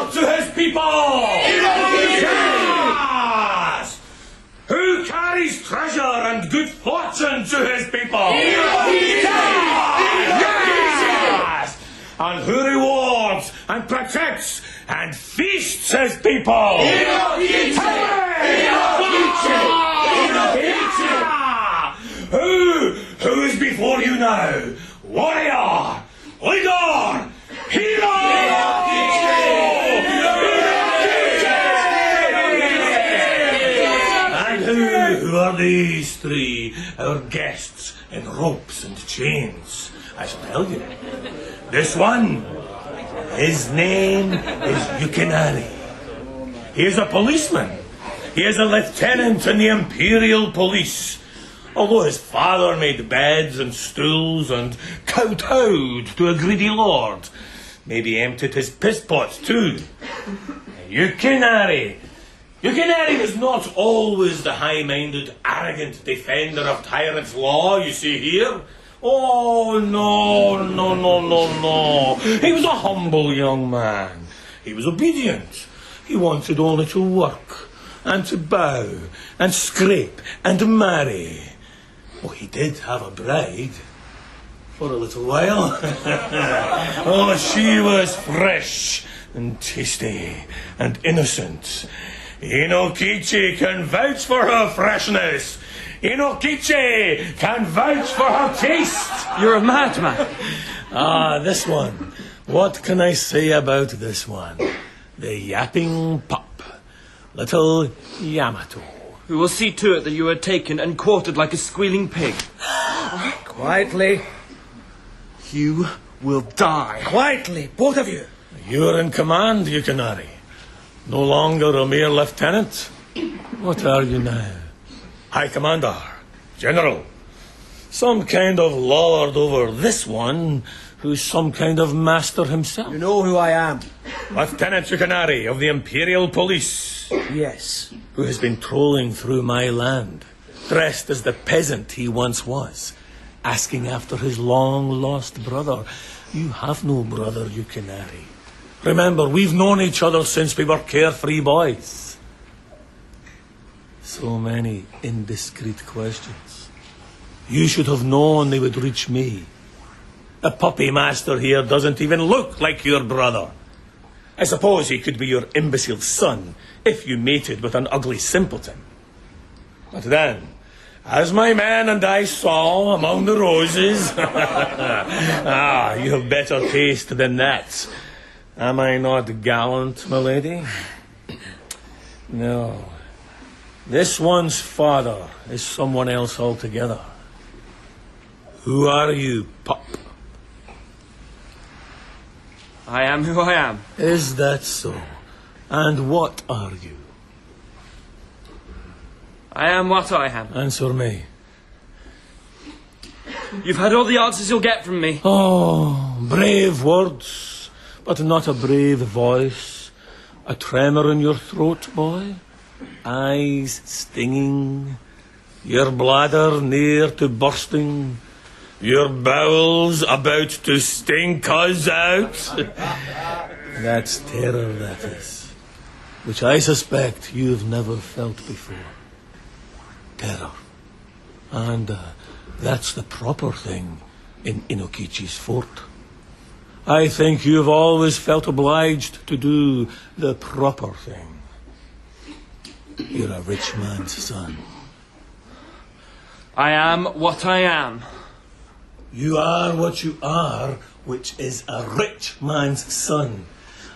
war to his people! Yes! Who carries treasure and good fortune to his people? Yes! And who rewards and protects and feasts his people? Who is before you now? Warrior, leader, hero! And who are these three, our guests in ropes and chains? I shall tell you. This one, his name is Yukinari. He is a policeman. He is a lieutenant in the Imperial Police. Although his father made beds and stools and kowtowed to a greedy lord. Maybe emptied his piss pots too. Yukinari was not always the high-minded, arrogant defender of tyrants' law you see here. Oh, no. He was a humble young man. He was obedient. He wanted only to work and to bow and scrape and marry. Oh, he did have a bride for a little while. Oh, she was fresh and tasty and innocent. Inokichi can vouch for her freshness. Inokichi can vouch for her taste. You're a madman. This one. What can I say about this one? The yapping pup. Little Yamato. We will see to it that you are taken and quartered like a squealing pig. Quietly. You will die. Quietly, both of you. You are in command, Yukinari. No longer a mere lieutenant. What are you now? High Commander. General. Some kind of lord over this one, who's some kind of master himself. You know who I am. Lieutenant Yukinari of the Imperial Police. Yes. Who has been trolling through my land, dressed as the peasant he once was, asking after his long-lost brother. You have no brother, Yukinari. Remember, we've known each other since we were carefree boys. So many indiscreet questions. You should have known they would reach me. The puppy master here doesn't even look like your brother. I suppose he could be your imbecile son, if you mated with an ugly simpleton. But then, as my man and I saw among the roses... you have better taste than that. Am I not gallant, my lady? No. This one's father is someone else altogether. Who are you, pup? I am who I am. Is that so? And what are you? I am what I am. Answer me. You've had all the answers you'll get from me. Oh, brave words, but not a brave voice. A tremor in your throat, boy. Eyes stinging. Your bladder near to bursting. Your bowels about to stink us out. That's terror, that is. Which I suspect you've never felt before. Terror. And that's the proper thing in Inokichi's fort. I think you've always felt obliged to do the proper thing. You're a rich man's son. I am what I am. You are what you are, which is a rich man's son.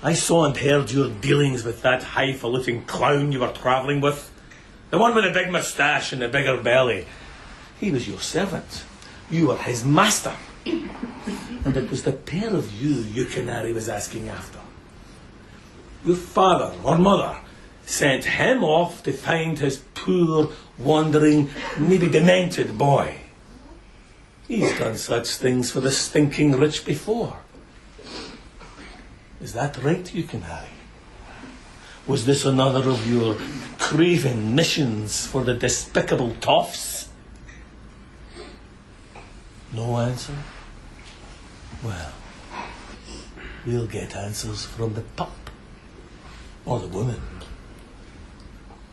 I saw and heard your dealings with that highfalutin clown you were travelling with. The one with the big moustache and the bigger belly. He was your servant. You were his master. And it was the pair of you Yukinari was asking after. Your father or mother sent him off to find his poor, wandering, maybe demented boy. He's done such things for the stinking rich before. Is that right, Yukinari? Was this another of your craven missions for the despicable toffs? No answer? Well, we'll get answers from the pup. or the women.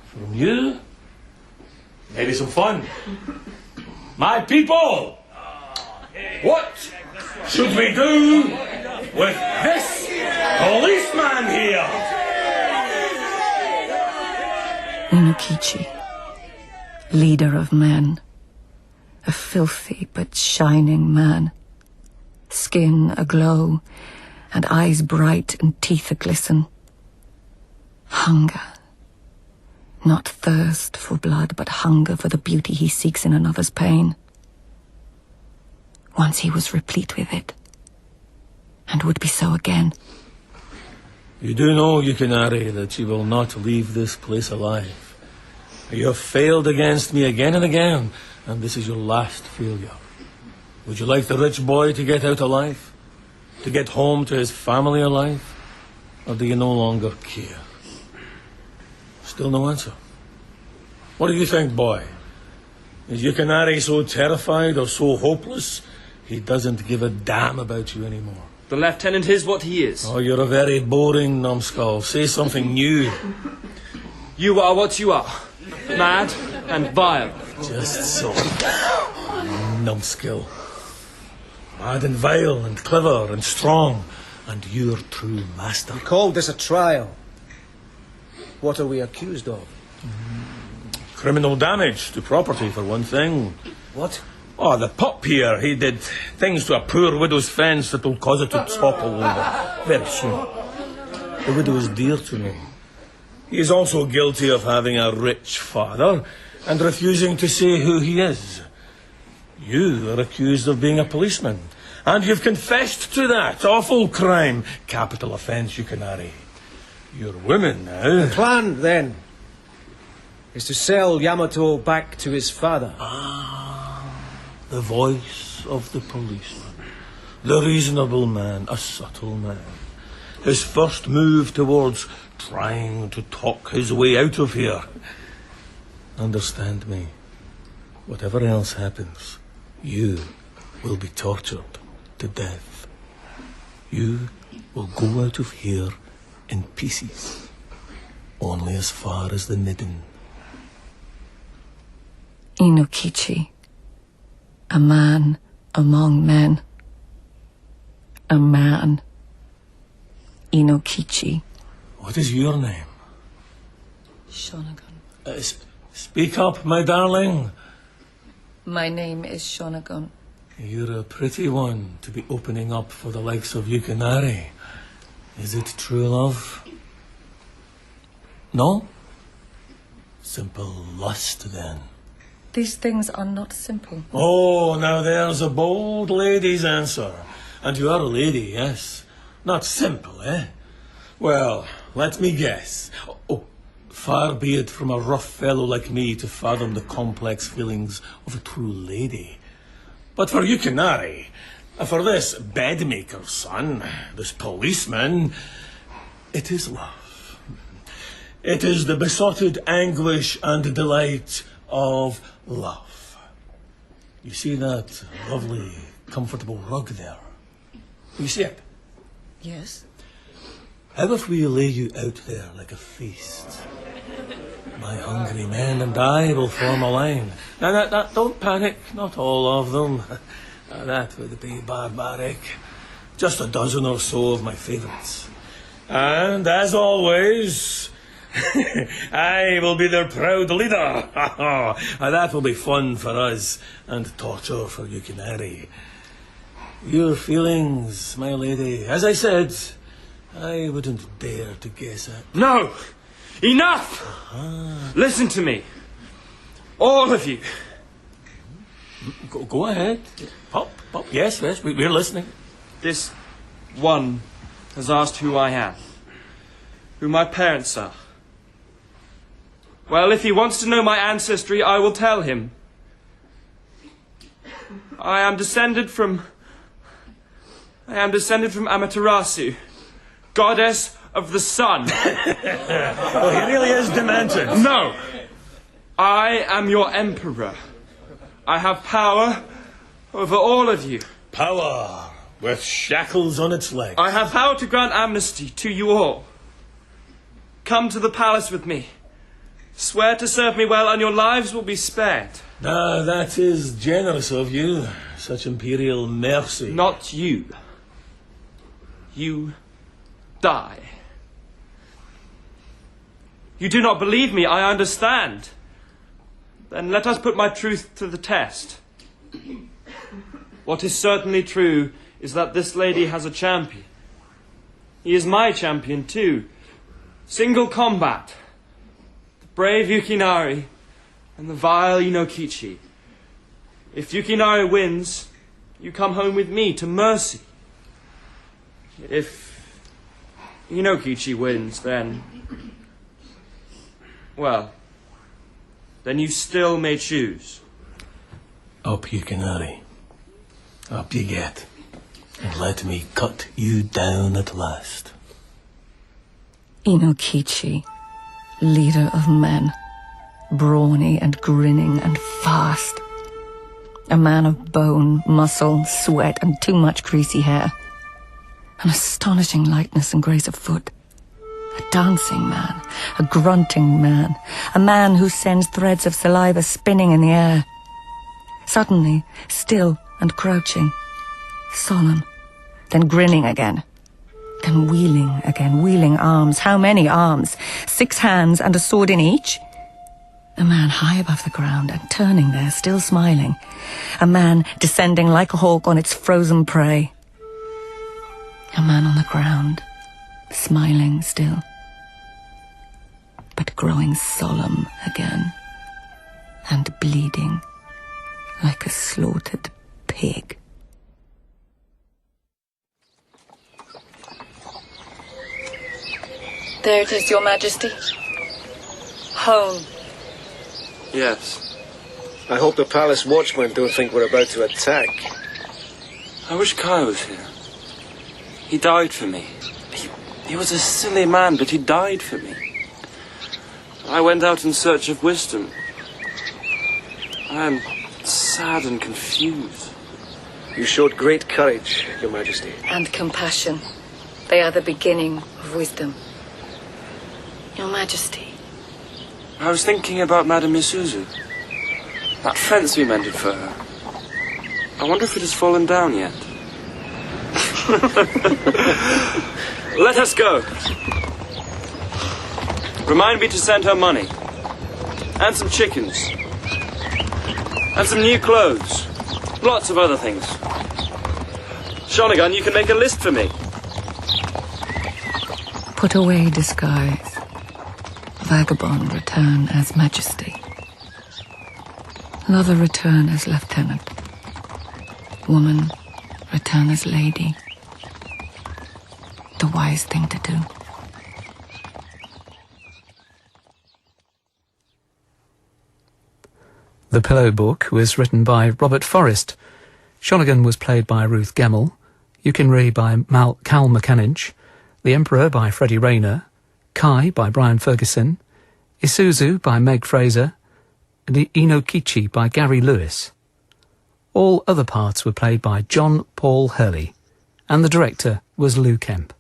From you, maybe some fun. My people, what should we do with this policeman here? Inokichi, leader of men, a filthy but shining man, skin aglow and eyes bright and teeth a-glisten. Hunger. Not thirst for blood, but hunger for the beauty he seeks in another's pain. Once he was replete with it, and would be so again. You do know, Yukinari, that you will not leave this place alive. You have failed against me again and again, and this is your last failure. Would you like the rich boy to get out alive? To get home to his family alive? Or do you no longer care? Still no answer. What do you think, boy? Is Yukinari so terrified or so hopeless he doesn't give a damn about you anymore? The lieutenant is what he is. Oh, you're a very boring numbskull. Say something new. You are what you are. Mad and vile. Just so. Numbskull. Mad and vile and clever and strong. And your true master. We called this a trial. What are we accused of? Criminal damage to property, for one thing. What? Oh, the pup here, he did things to a poor widow's fence that will cause it to topple over very soon. The widow is dear to me. He is also guilty of having a rich father and refusing to say who he is. You are accused of being a policeman, and you've confessed to that awful crime. Capital offence, Yukinari. You're women now. The plan, then, is to sell Yamato back to his father. The voice of the policeman. The reasonable man, a subtle man. His first move towards trying to talk his way out of here. Understand me. Whatever else happens, you will be tortured to death. You will go out of here in pieces, only as far as the midden. Inokichi, a man among men. A man. Inokichi. What is your name? Shonagon. Speak up, my darling. My name is Shonagon. You're a pretty one to be opening up for the likes of Yukinari. Is it true love? No? Simple lust, then. These things are not simple. Oh, now there's a bold lady's answer. And you are a lady, yes. Not simple, eh? Well, let me guess. Oh, far be it from a rough fellow like me to fathom the complex feelings of a true lady. But for Yukinari, for this bedmaker's son, this policeman, it is love. It is the besotted anguish and delight of love. You see that lovely, comfortable rug there? You see it? Yes. How if we lay you out there like a feast? My hungry men and I will form a line. Now, don't panic, not all of them. That would be barbaric. Just a dozen or so of my favourites. And, as always, I will be their proud leader. That will be fun for us, and torture for Yukinari. Your feelings, my lady, as I said, I wouldn't dare to guess at. No! Enough! Listen to me. All of you. Go ahead. Pop. Yes, we're listening. This one has asked who I am. Who my parents are. Well, if he wants to know my ancestry, I will tell him. I am descended from Amaterasu, goddess of the sun. Well, he really is demented. No! I am your emperor. I have power over all of you. Power with shackles on its legs. I have power to grant amnesty to you all. come to the palace with me. Swear to serve me well, and your lives will be spared. Ah, that is generous of you. Such imperial mercy. Not you. You die. You do not believe me, I understand. Then let us put my truth to the test. What is certainly true is that this lady has a champion. He is my champion too. Single combat. The brave Yukinari and the vile Inokichi. If Yukinari wins, you come home with me to mercy. If Inokichi wins, then... well, then you still may choose. Up, Yukinari. Up you get. And let me cut you down at last. Inokichi, leader of men, brawny and grinning and fast. A man of bone, muscle, sweat, and too much greasy hair. An astonishing lightness and grace of foot. A dancing man, a grunting man, a man who sends threads of saliva spinning in the air. Suddenly, still and crouching, solemn, then grinning again. Then wheeling again, wheeling arms. How many arms? 6 hands and a sword in each? A man high above the ground and turning there, still smiling. A man descending like a hawk on its frozen prey. A man on the ground, smiling still, but growing solemn again, and bleeding like a slaughtered pig. There it is, Your Majesty. Home. Yes. I hope the palace watchmen don't think we're about to attack. I wish Kai was here. He died for me. He was a silly man, but he died for me. I went out in search of wisdom. I am sad and confused. You showed great courage, Your Majesty. And compassion. They are the beginning of wisdom. Your Majesty. I was thinking about Madame Isuzu. That fence we mended for her. I wonder if it has fallen down yet. Let us go. Remind me to send her money. And some chickens. And some new clothes. Lots of other things. Shonagon, you can make a list for me. Put away disguise. Vagabond return as Majesty. Lover return as Lieutenant. Woman return as Lady. The wise thing to do. The Pillow Book was written by Robert Forrest. Shonagon was played by Ruth Gemmell, Yukinari by Cal McAninch, The Emperor by Freddie Rayner, Kai by Brian Ferguson, Isuzu by Meg Fraser, and Inokichi by Gary Lewis. All other parts were played by John Paul Hurley, and the director was Lou Kemp.